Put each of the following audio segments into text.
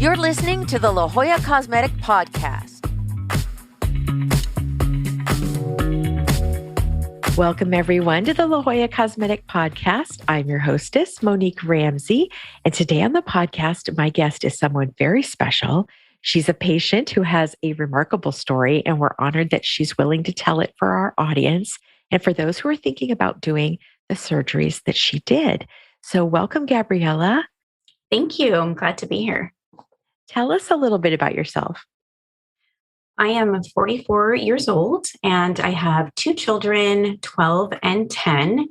You're listening to the La Jolla Cosmetic Podcast. Welcome, everyone, to the La Jolla Cosmetic Podcast. I'm your hostess, Monique Ramsey. And today on the podcast, my guest is someone very special. She's a patient who has a remarkable story, and we're honored that she's willing to tell it for our audience and for those who are thinking about doing the surgeries that she did. So welcome, Gabriela. Thank you. I'm glad to be here. Tell us a little bit about yourself. I am 44 years old and I have two children, 12 and 10.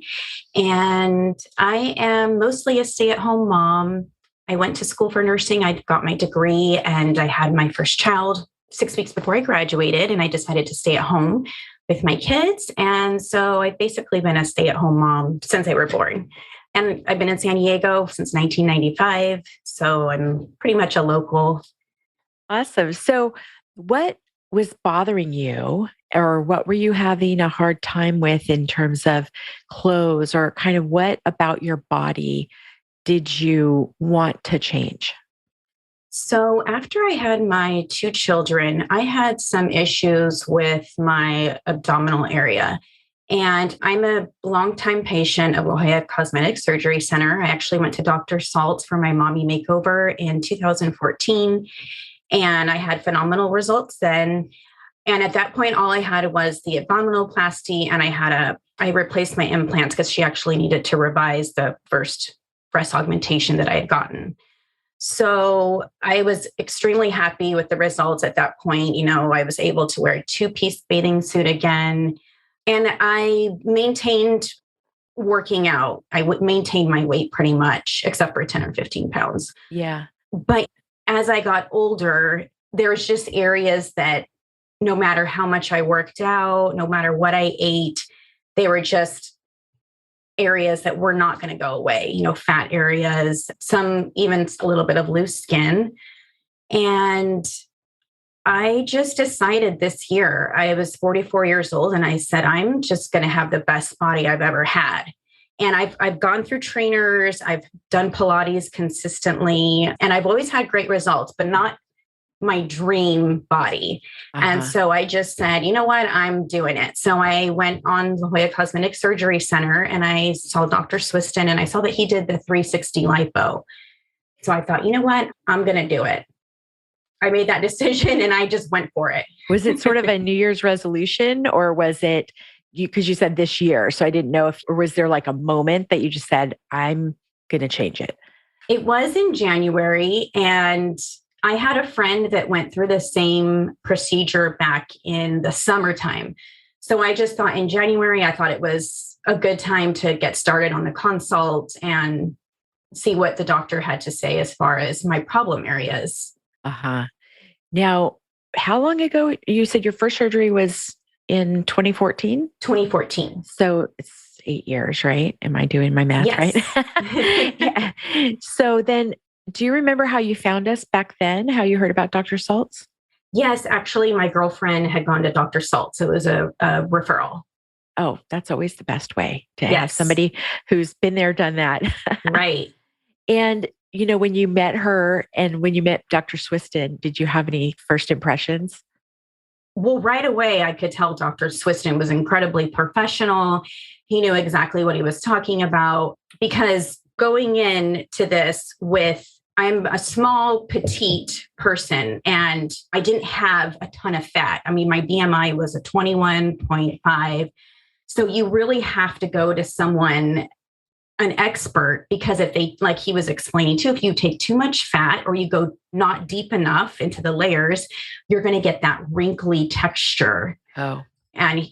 And I am mostly a stay-at-home mom. I went to school for nursing. I got my degree and I had my first child 6 weeks before I graduated, and I decided to stay at home with my kids. And so I've basically been a stay-at-home mom since they were born. And I've been in San Diego since 1995. So I'm pretty much a local. Awesome. So what was bothering you, or what were you having a hard time with in terms of clothes, or kind of what about your body did you want to change? So after I had my two children, I had some issues with my abdominal area. And I'm a longtime patient of La Jolla Cosmetic Surgery Center. I actually went to Dr. Salt's for my mommy makeover in 2014. And I had phenomenal results then. And at that point, all I had was the abdominoplasty, and I replaced my implants because she actually needed to revise the first breast augmentation that I had gotten. So I was extremely happy with the results at that point. You know, I was able to wear a two-piece bathing suit again. And I maintained working out. I would maintain my weight pretty much, except for 10 or 15 pounds. Yeah. But as I got older, there was just areas that no matter how much I worked out, no matter what I ate, they were just areas that were not going to go away, you know, fat areas, some even a little bit of loose skin. And I just decided this year, I was 44 years old, and I said, I'm just going to have the best body I've ever had. And I've gone through trainers, I've done Pilates consistently, and I've always had great results, but not my dream body. And so I just said, you know what, I'm doing it. So I went on La Jolla Cosmetic Surgery Center and I saw Dr. Swistun, and I saw that he did the 360 Lipo. So I thought, you know what, I'm going to do it. I made that decision and I just went for it. Was it sort of a New Year's resolution, or was it because you said this year? So I didn't know or was there like a moment that you just said, I'm going to change it? It was in January, and I had a friend that went through the same procedure back in the summertime. So I just thought in January, I thought it was a good time to get started on the consult and see what the doctor had to say as far as my problem areas. Now, how long ago? You said your first surgery was in 2014? 2014. So it's 8 years, right? Am I doing my math right? Yeah. So then, do you remember how you found us back then? How you heard about Dr. Salt's? Yes, actually, my girlfriend had gone to Dr. Salt's. It was a referral. Oh, that's always the best way to have somebody who's been there, done that. Right. And you know, when you met her and when you met Dr. Swistun, did you have any first impressions? Well, right away, I could tell Dr. Swistun was incredibly professional. He knew exactly what he was talking about, because going into this I'm a small, petite person, and I didn't have a ton of fat. I mean, my BMI was a 21.5. So you really have to go to someone, an expert, because if they, like he was explaining too, if you take too much fat or you go not deep enough into the layers, you're going to get that wrinkly texture. Oh. And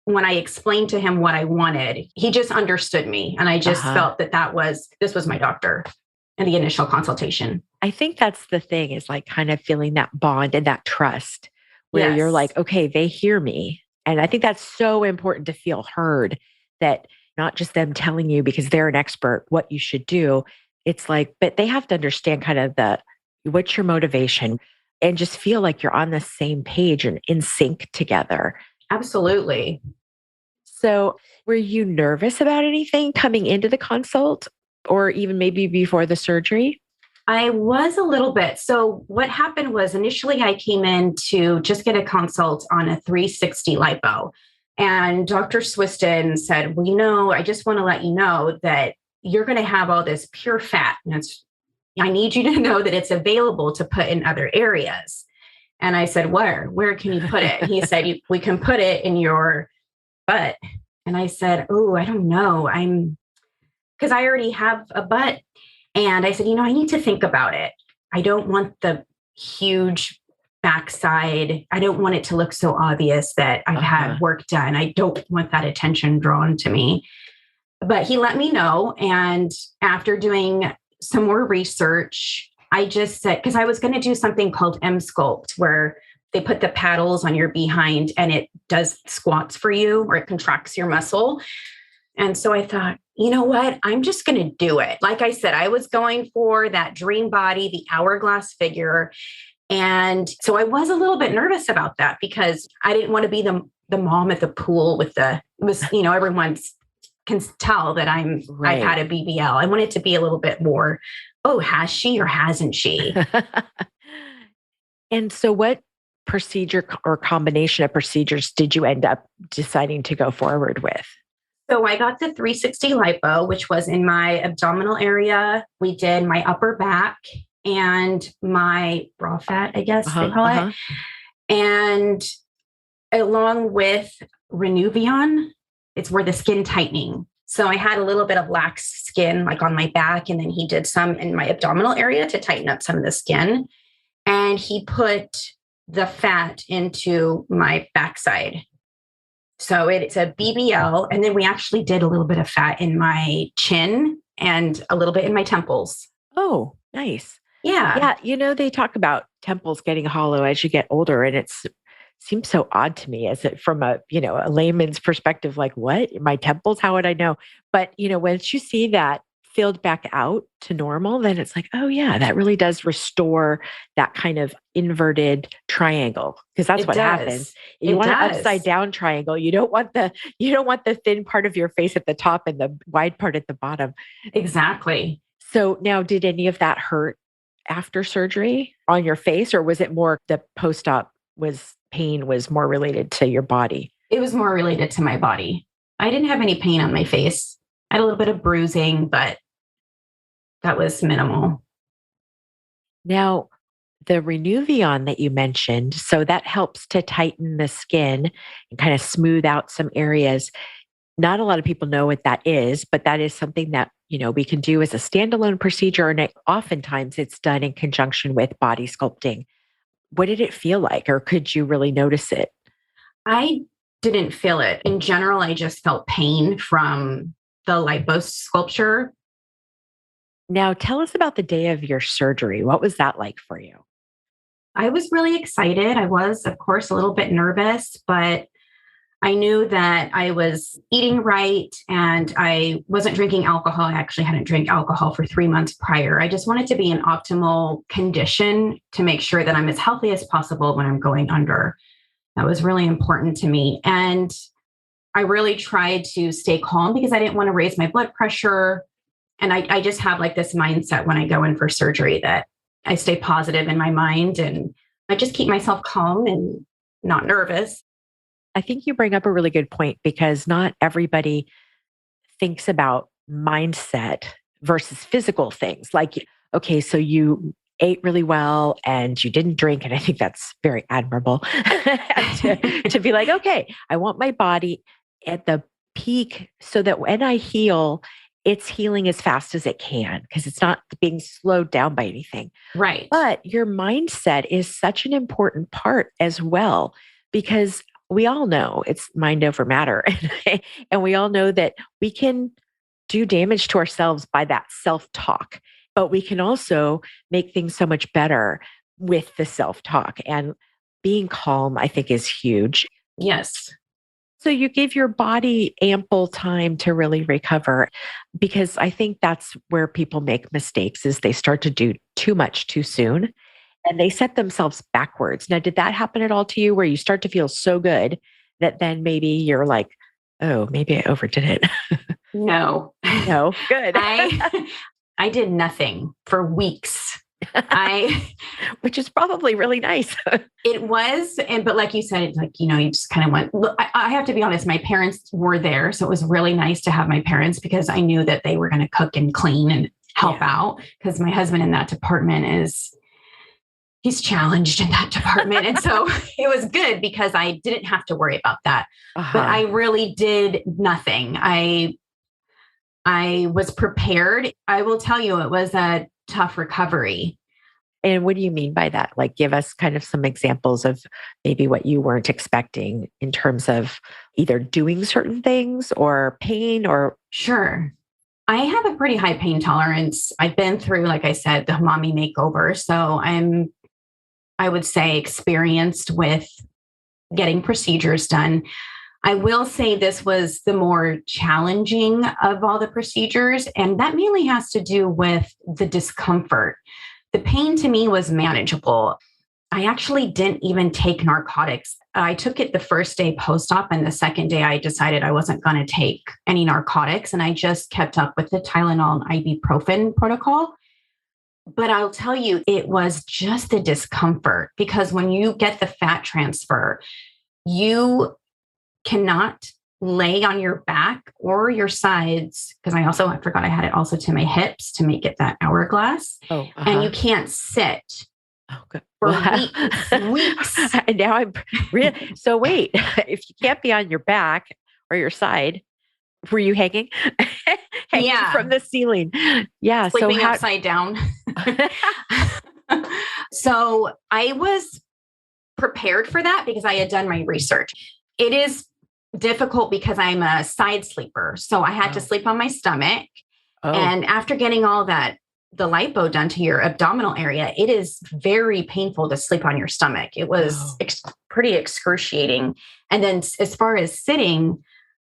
when I explained to him what I wanted, he just understood me. And I just felt that this was my doctor in the initial consultation. I think that's the thing, is like kind of feeling that bond and that trust where you're like, okay, they hear me. And I think that's so important to feel heard, that not just them telling you because they're an expert what you should do. It's like, but they have to understand kind of what's your motivation, and just feel like you're on the same page and in sync together. Absolutely. So were you nervous about anything coming into the consult, or even maybe before the surgery? I was a little bit. So what happened was initially I came in to just get a consult on a 360 lipo. And Dr. Swistun said, I just want to let you know that you're going to have all this pure fat. And I need you to know that it's available to put in other areas. And I said, where can you put it? He said, we can put it in your butt. And I said, oh, I don't know. Because I already have a butt. And I said, I need to think about it. I don't want the huge backside. I don't want it to look so obvious that I've had work done. I don't want that attention drawn to me. But he let me know. And after doing some more research, I just said, because I was going to do something called M-Sculpt, where they put the paddles on your behind and it does squats for you, or it contracts your muscle. And so I thought, you know what? I'm just going to do it. Like I said, I was going for that dream body, the hourglass figure. And so I was a little bit nervous about that because I didn't want to be the mom at the pool with everyone can tell that I've had a BBL. I want it to be a little bit more, oh, has she or hasn't she? And so what procedure or combination of procedures did you end up deciding to go forward with? So I got the 360 lipo, which was in my abdominal area. We did my upper back and my bra fat, I guess they call it. And along with Renuvion, it's where the skin tightening. So I had a little bit of lax skin like on my back, and then he did some in my abdominal area to tighten up some of the skin. And he put the fat into my backside. So it's a BBL. And then we actually did a little bit of fat in my chin and a little bit in my temples. Oh, nice. Yeah. Yeah. They talk about temples getting hollow as you get older, and it seems so odd to me from a layman's perspective, like, what? My temples? How would I know? But, once you see that filled back out to normal, then it's like, oh yeah, that really does restore that kind of inverted triangle, because that's what happens. You want an upside down triangle. You don't want the thin part of your face at the top and the wide part at the bottom. Exactly. So now, did any of that hurt after surgery on your face, or was it more the post-op pain was more related to your body? It was more related to my body. I didn't have any pain on my face. I had a little bit of bruising, but that was minimal. Now, the Renuvion that you mentioned, so that helps to tighten the skin and kind of smooth out some areas. Not a lot of people know what that is, but that is something that, we can do as a standalone procedure. And oftentimes it's done in conjunction with body sculpting. What did it feel like, or could you really notice it? I didn't feel it. In general, I just felt pain from the liposculpture. Now, tell us about the day of your surgery. What was that like for you? I was really excited. I was, of course, a little bit nervous, but I knew that I was eating right and I wasn't drinking alcohol. I actually hadn't drank alcohol for 3 months prior. I just wanted to be in optimal condition to make sure that I'm as healthy as possible when I'm going under. That was really important to me. And I really tried to stay calm because I didn't want to raise my blood pressure. And I just have like this mindset when I go in for surgery that I stay positive in my mind and I just keep myself calm and not nervous. I think you bring up a really good point, because not everybody thinks about mindset versus physical things. Like, okay, so you ate really well and you didn't drink. And I think that's very admirable to be like, okay, I want my body at the peak so that when I heal, it's healing as fast as it can, because it's not being slowed down by anything. Right. But your mindset is such an important part as well, because we all know it's mind over matter. And we all know that we can do damage to ourselves by that self-talk, but we can also make things so much better with the self-talk. And being calm, I think, is huge. Yes. So you give your body ample time to really recover, because I think that's where people make mistakes, is they start to do too much too soon and they set themselves backwards. Now, did that happen at all to you, where you start to feel so good that then maybe you're like, oh, maybe I overdid it? No. No, good. I did nothing for weeks. Which is probably really nice. It was. But like you said, you just kind of went, look, I have to be honest, my parents were there. So it was really nice to have my parents because I knew that they were going to cook and clean and help out, because my husband in that department he's challenged in that department. And so it was good because I didn't have to worry about that, but I really did nothing. I was prepared. I will tell you, it was a tough recovery. And what do you mean by that? Like, give us kind of some examples of maybe what you weren't expecting in terms of either doing certain things or pain or. Sure. I have a pretty high pain tolerance. I've been through, like I said, the mommy makeover. So I would say, experienced with getting procedures done. I will say this was the more challenging of all the procedures, and that mainly has to do with the discomfort. The pain to me was manageable. I actually didn't even take narcotics. I took it the first day post-op, and the second day I decided I wasn't going to take any narcotics, and I just kept up with the Tylenol and ibuprofen protocol. But I'll tell you, it was just the discomfort, because when you get the fat transfer, you cannot lay on your back or your sides, because I forgot I had it also to my hips to make it that hourglass. And you can't sit for weeks. And now I'm really, so wait, if you can't be on your back or your side, were you hanging? Hanging from the ceiling? Yeah. Sleeping upside down. So I was prepared for that because I had done my research. It is difficult because I'm a side sleeper. So I had to sleep on my stomach. And after getting all that, the lipo done to your abdominal area, it is very painful to sleep on your stomach. It was pretty excruciating. And then as far as sitting,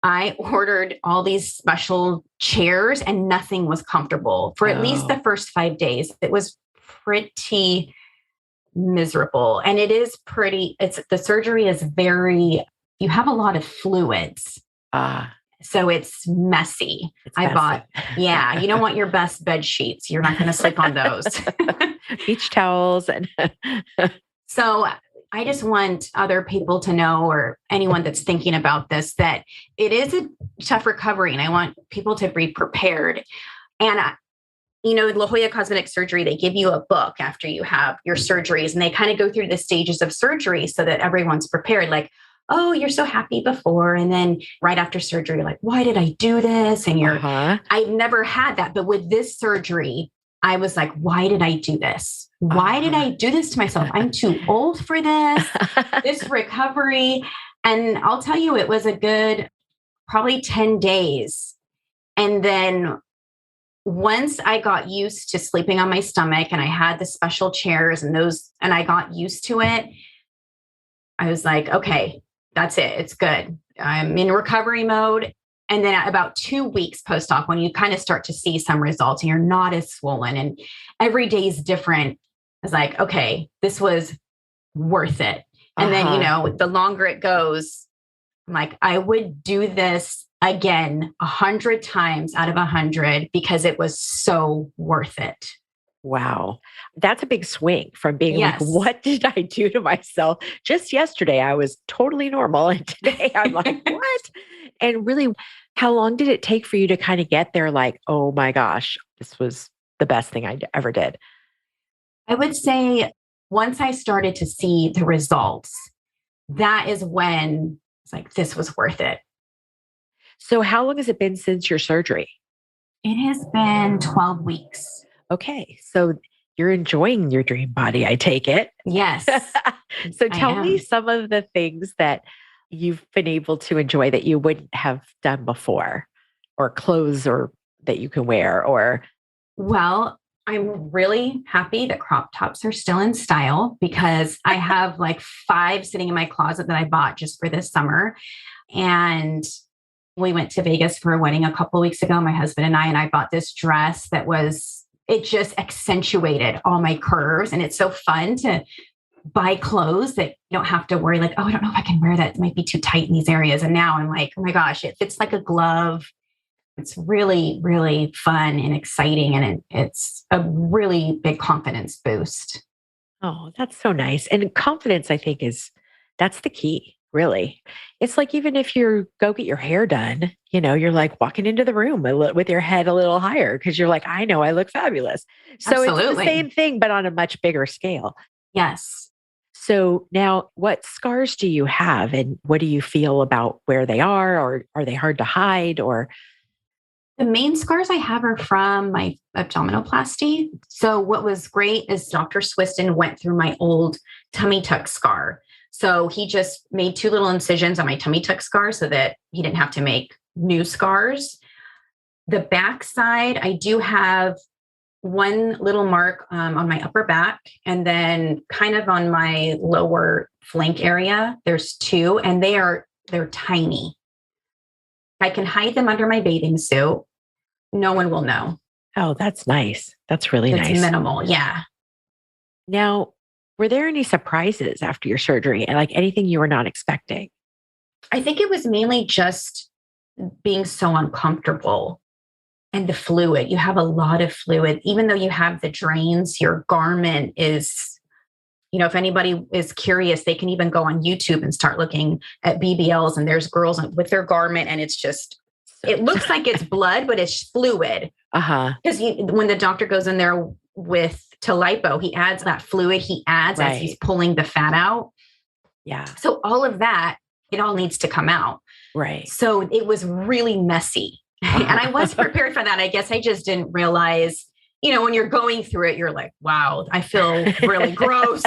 I ordered all these special chairs and nothing was comfortable for at least the first 5 days. It was pretty miserable. And the surgery is you have a lot of fluids. So it's messy. I bought, you don't want your best bed sheets. You're not going to sleep on those. Beach towels. So I just want other people to know, or anyone that's thinking about this, that it is a tough recovery, and I want people to be prepared. And, La Jolla Cosmetic Surgery, they give you a book after you have your surgeries, and they kind of go through the stages of surgery so that everyone's prepared. Like, oh, you're so happy before. And then right after surgery, you're like, why did I do this? And I've never had that. But with this surgery, I was like, why did I do this? Why did I do this to myself? I'm too old for this recovery. And I'll tell you, it was a good, probably 10 days. And then once I got used to sleeping on my stomach, and I had the special chairs and I got used to it, I was like, okay, that's it. It's good. I'm in recovery mode. And then about 2 weeks post-op, when you kind of start to see some results and you're not as swollen and every day is different, I was like, okay, this was worth it. And then, the longer it goes, I'm like, I would do this again 100 times out of 100 because it was so worth it. Wow. That's a big swing from being like, what did I do to myself? Just yesterday, I was totally normal. And today I'm like, what? And really, how long did it take for you to kind of get there? Like, oh my gosh, this was the best thing I ever did. I would say once I started to see the results, that is when it's like, this was worth it. So how long has it been since your surgery? It has been 12 weeks. Okay. So you're enjoying your dream body, I take it. Yes. So tell me some of the things that you've been able to enjoy that you wouldn't have done before, or clothes or that you can wear, or. Well, I'm really happy that crop tops are still in style, because I have like 5 sitting in my closet that I bought just for this summer. And we went to Vegas for a wedding a couple of weeks ago, my husband and I bought this dress it just accentuated all my curves. And it's so fun to buy clothes that you don't have to worry like, oh, I don't know if I can wear that. It might be too tight in these areas. And now I'm like, oh my gosh, it fits like a glove. It's really, really fun and exciting. And it's a really big confidence boost. Oh, that's so nice. And confidence, I think, that's the key, really. It's like even if you go get your hair done, you're like walking into the room with your head a little higher because you're like, I know I look fabulous. So it's the same thing, but on a much bigger scale. Yes. So now what scars do you have and what do you feel about where they are, or are they hard to hide, or? The main scars I have are from my abdominoplasty. So what was great is Dr. Swistun went through my old tummy tuck scar. So he just made 2 little incisions on my tummy tuck scar so that he didn't have to make new scars. The back side, I do have one little mark on my upper back, and then kind of on my lower flank area, there's 2, and they're tiny. I can hide them under my bathing suit. No one will know. Oh, that's nice. That's really nice. It's minimal. Yeah. Now, were there any surprises after your surgery and like anything you were not expecting? I think it was mainly just being so uncomfortable and the fluid. You have a lot of fluid. Even though you have the drains, your garment is, if anybody is curious, they can even go on YouTube and start looking at BBLs, and there's girls with their garment, and it's just, it looks like it's blood, but it's fluid. Because when the doctor goes in there to Lipo, he adds that fluid as he's pulling the fat out. Yeah. So all of that, it all needs to come out. Right. So it was really messy. And I was prepared for that. I guess I just didn't realize, when you're going through it, you're like, wow, I feel really gross.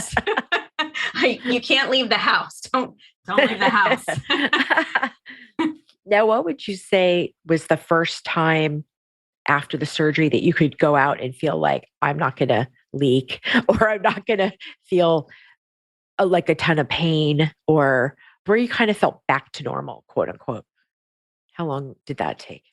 You can't leave the house. Don't leave the house. Now, what would you say was the first time after the surgery that you could go out and feel like I'm not going to leak, or I'm not going to feel like a ton of pain, or where you kind of felt back to normal, quote unquote? How long did that take?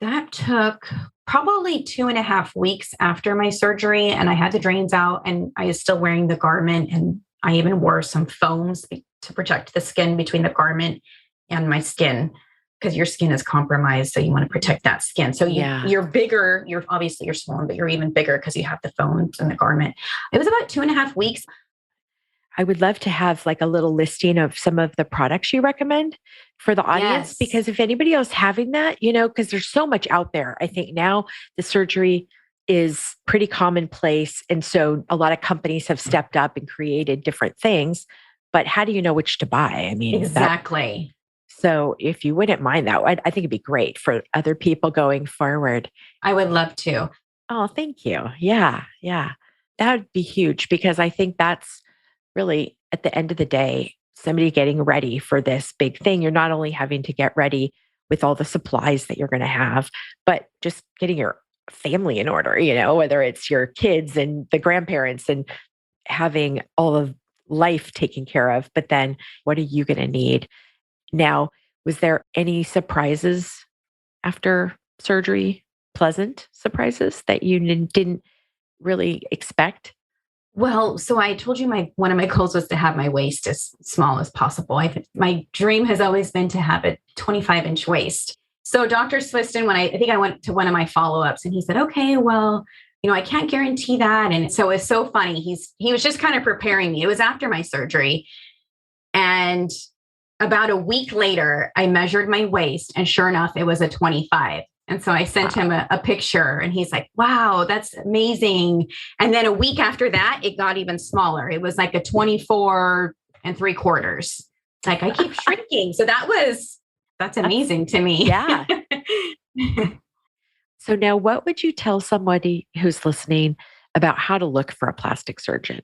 That took probably 2.5 weeks after my surgery, and I had the drains out, and I was still wearing the garment, and I even wore some foams to protect the skin between the garment and my skin, because your skin is compromised. So you want to protect that skin. So you're bigger, you're swollen, but you're even bigger because you have the foams in the garment. It was about 2.5 weeks. I would love to have like a little listing of some of the products you recommend for the audience, because if anybody else having that, because there's so much out there. I think now the surgery is pretty commonplace. And so a lot of companies have stepped up and created different things, but how do you know which to buy? I mean, exactly. So if you wouldn't mind that, I think it'd be great for other people going forward. I would love to. Oh, thank you. Yeah. Yeah. That would be huge, because I think that's really, at the end of the day, somebody getting ready for this big thing. You're not only having to get ready with all the supplies that you're going to have, but just getting your family in order, whether it's your kids and the grandparents and having all of life taken care of. But then what are you going to need? Now, was there any surprises after surgery? Pleasant surprises that you didn't really expect? Well, so I told you one of my goals was to have my waist as small as possible. My dream has always been to have a 25-inch waist. So Dr. Swistun, I think I went to one of my follow-ups, and he said, okay, well, I can't guarantee that. And so it's so funny. He was just kind of preparing me. It was after my surgery. And about a week later, I measured my waist, and sure enough, it was a 25. And so I sent him a picture, and he's like, wow, that's amazing. And then a week after that, it got even smaller. It was like a 24 3/4. Like, I keep shrinking. So that's amazing to me. Yeah. So now what would you tell somebody who's listening about how to look for a plastic surgeon?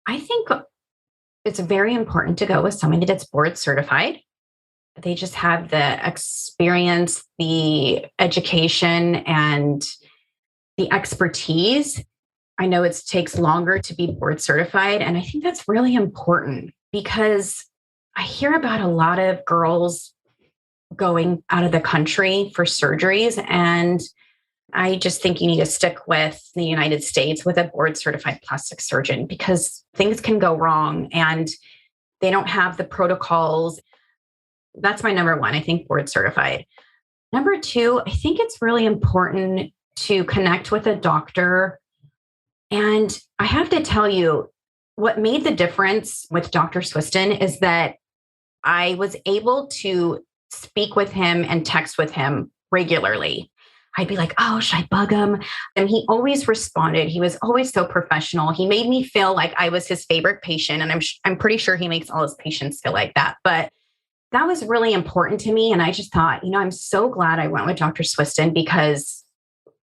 I think it's very important to go with somebody that's board certified. They just have the experience, the education, and the expertise. I know it takes longer to be board certified. And I think that's really important, because I hear about a lot of girls going out of the country for surgeries. And I just think you need to stick with the United States with a board certified plastic surgeon, because things can go wrong and they don't have the protocols. That's my number one. I think board certified. Number two, I think it's really important to connect with a doctor. And I have to tell you, what made the difference with Dr. Swistun is that I was able to speak with him and text with him regularly. I'd be like, oh, should I bug him? And he always responded. He was always so professional. He made me feel like I was his favorite patient. And I'm pretty sure he makes all his patients feel like that. But that was really important to me. And I just thought, I'm so glad I went with Dr. Swistun because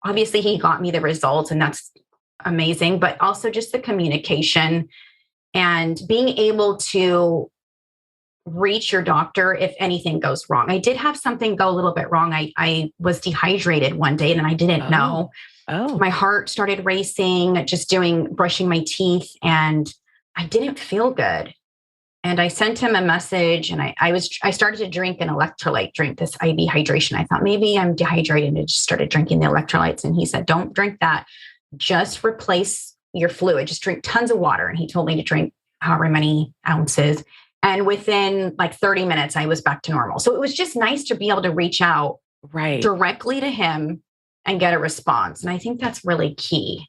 obviously he got me the results and that's amazing, but also just the communication and being able to reach your doctor if anything goes wrong. I did have something go a little bit wrong. I was dehydrated one day and I didn't know. Oh. My heart started racing, just brushing my teeth, and I didn't feel good. And I sent him a message and I started to drink an electrolyte drink, this IV hydration. I thought maybe I'm dehydrated and I just started drinking the electrolytes. And he said, don't drink that. Just replace your fluid. Just drink tons of water. And he told me to drink however many ounces. And within like 30 minutes, I was back to normal. So it was just nice to be able to reach out directly to him and get a response. And I think that's really key.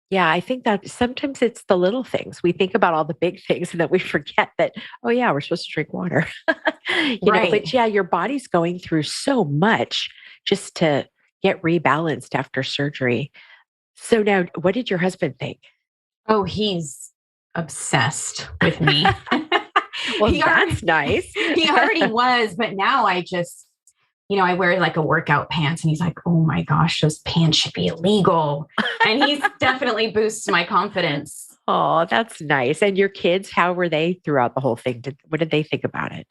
Yeah, I think that sometimes it's the little things. We think about all the big things and then we forget that, oh yeah, we're supposed to drink water. But yeah, your body's going through so much just to get rebalanced after surgery. So now, what did your husband think? Oh, he's obsessed with me. Well, that's nice. He already was, but now I just, I wear like a workout pants and he's like, oh my gosh, those pants should be illegal. And he's definitely boosts my confidence. Oh, that's nice. And your kids, how were they throughout the whole thing? What did they think about it?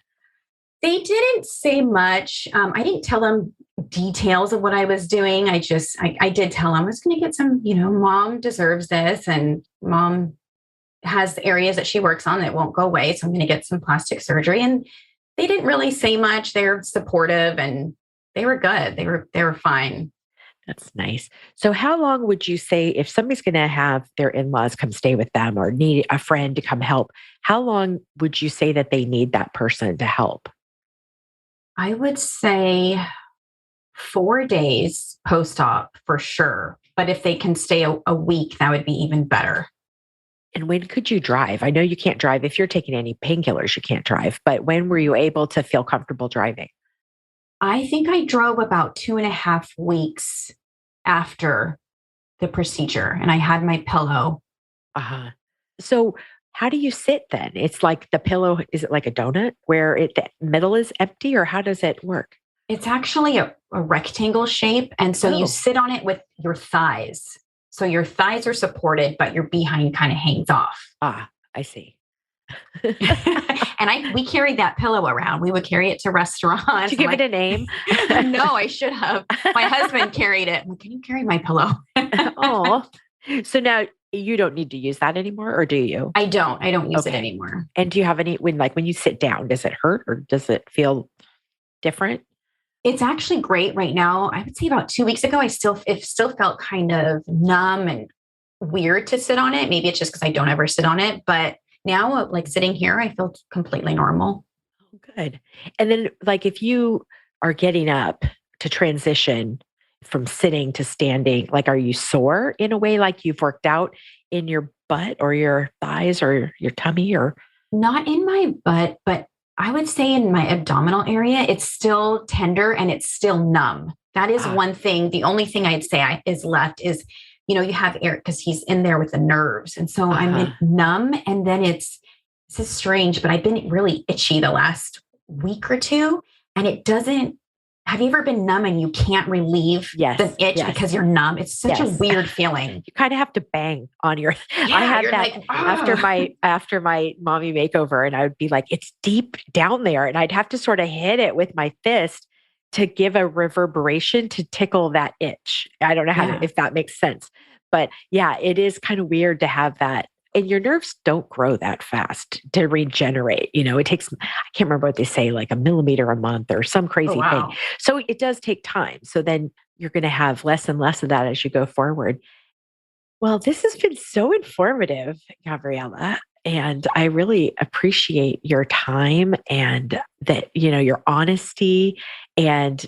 They didn't say much. I didn't tell them details of what I was doing. I did tell them I was going to get some, mom deserves this and mom has areas that she works on that won't go away. So I'm going to get some plastic surgery. And they didn't really say much. They're supportive and they were good. They were fine. That's nice. So how long would you say if somebody's going to have their in-laws come stay with them or need a friend to come help, how long would you say that they need that person to help? I would say 4 days post-op for sure. But if they can stay a week, that would be even better. And when could you drive? I know you can't drive. If you're taking any painkillers, you can't drive. But when were you able to feel comfortable driving? I think I drove about 2.5 weeks after the procedure and I had my pillow. Uh-huh. So how do you sit then? It's like the pillow, is it like a donut where the middle is empty or how does it work? It's actually a rectangle shape. And so you sit on it with your thighs. So your thighs are supported, but your behind kind of hangs off. Ah, I see. And we carried that pillow around. We would carry it to restaurants. Did you give it a name? No, I should have. My husband carried it. I'm like, can you carry my pillow? Oh, so now you don't need to use that anymore, or do you? I don't use it anymore. And do you have any, when you sit down, does it hurt or does it feel different? It's actually great right now. I would say about 2 weeks ago, it still felt kind of numb and weird to sit on it. Maybe it's just because I don't ever sit on it. But now, like sitting here, I feel completely normal. Oh, good. And then like if you are getting up to transition from sitting to standing, like are you sore in a way like you've worked out in your butt or your thighs or your tummy or? Not in my butt, but I would say in my abdominal area, it's still tender and it's still numb. That is one thing. The only thing I'd say is left is, you have air because he's in there with the nerves. And so I'm numb. And then this is strange, but I've been really itchy the last week or two. And it doesn't, have you ever been numb and you can't relieve the itch because you're numb? It's such a weird feeling. You kind of have to bang on your, I had that like, after my mommy makeover and I would be like, it's deep down there. And I'd have to sort of hit it with my fist to give a reverberation to tickle that itch. I don't know if that makes sense, but yeah, it is kind of weird to have that. And your nerves don't grow that fast to regenerate. It takes, I can't remember what they say, like a millimeter a month or some crazy thing. So it does take time. So then you're going to have less and less of that as you go forward. Well, this has been so informative, Gabriela. And I really appreciate your time and that, your honesty and,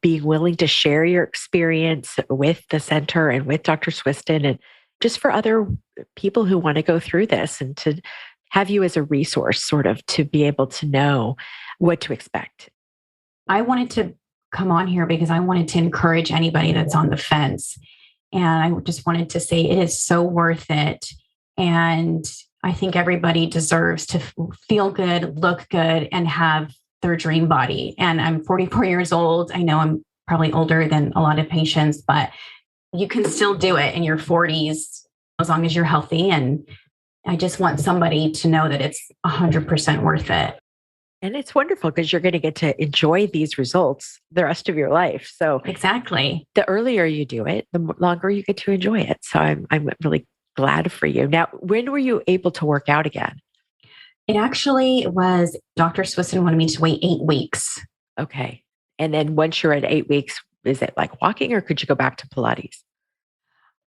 being willing to share your experience with the center and with Dr. Swistun and just for other people who want to go through this and to have you as a resource, sort of to be able to know what to expect. I wanted to come on here because I wanted to encourage anybody that's on the fence. And I just wanted to say it is so worth it. And I think everybody deserves to feel good, look good, and have their dream body. And I'm 44 years old. I know I'm probably older than a lot of patients, but you can still do it in your 40s as long as you're healthy. And I just want somebody to know that it's 100% worth it. And it's wonderful because you're going to get to enjoy these results the rest of your life. So exactly, the earlier you do it, the longer you get to enjoy it. So I'm really glad for you. Now, when were you able to work out again? It actually was Dr. Swistun wanted me to wait 8 weeks. Okay. And then once you're at 8 weeks, is it like walking or could you go back to Pilates?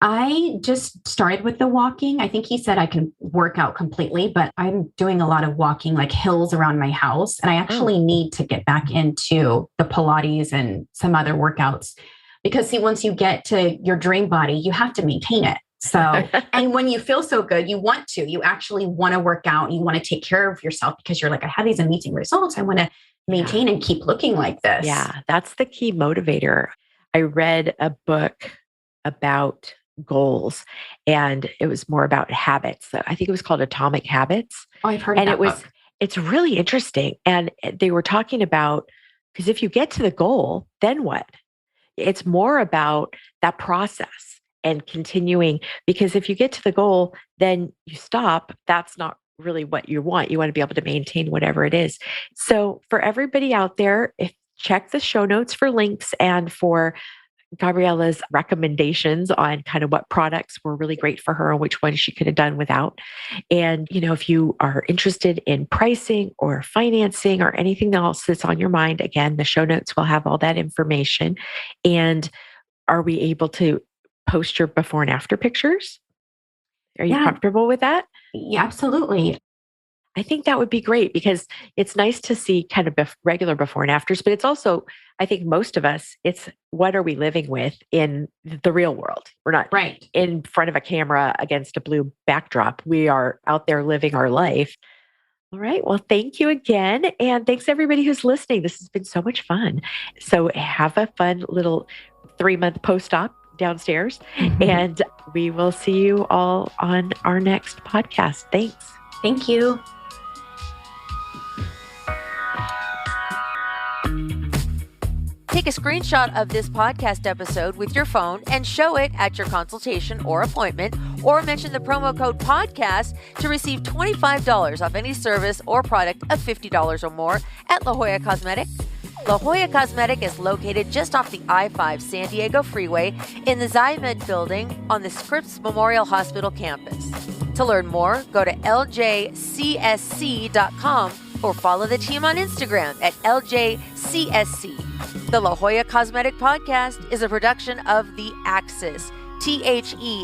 I just started with the walking. I think he said I can work out completely, but I'm doing a lot of walking, like hills around my house. And I actually need to get back into the Pilates and some other workouts because see, once you get to your dream body, you have to maintain it. So, and when you feel so good, you actually want to work out. You want to take care of yourself because you're like, I have these amazing results. I want to maintain and keep looking like this. Yeah, that's the key motivator. I read a book about goals and it was more about habits. I think it was called Atomic Habits. Oh, I've heard of that book. It's really interesting. And they were talking about, because if you get to the goal, then what? It's more about that process and continuing, because if you get to the goal, then you stop. That's not really what you want. You want to be able to maintain whatever it is. So for everybody out there, check the show notes for links and for Gabriela's recommendations on kind of what products were really great for her and which ones she could have done without. And, if you are interested in pricing or financing or anything else that's on your mind, again, the show notes will have all that information. And are we able to post your before and after pictures? Are you comfortable with that? Yeah, absolutely. I think that would be great because it's nice to see kind of regular before and afters, but it's also, I think most of us, it's what are we living with in the real world? We're not in front of a camera against a blue backdrop. We are out there living our life. All right. Well, thank you again. And thanks everybody who's listening. This has been so much fun. So have a fun little 3-month post-op downstairs and we will see you all on our next podcast. Thanks. Thank you. Take a screenshot of this podcast episode with your phone and show it at your consultation or appointment, or mention the promo code podcast to receive $25 off any service or product of $50 or more at La Jolla Cosmetic. La Jolla Cosmetic is located just off the I-5 San Diego Freeway in the Zymed building on the Scripps Memorial Hospital campus. To learn more, go to ljcsc.com or follow the team on Instagram at ljcsc. The La Jolla Cosmetic Podcast is a production of The Axis, TheAxis.io.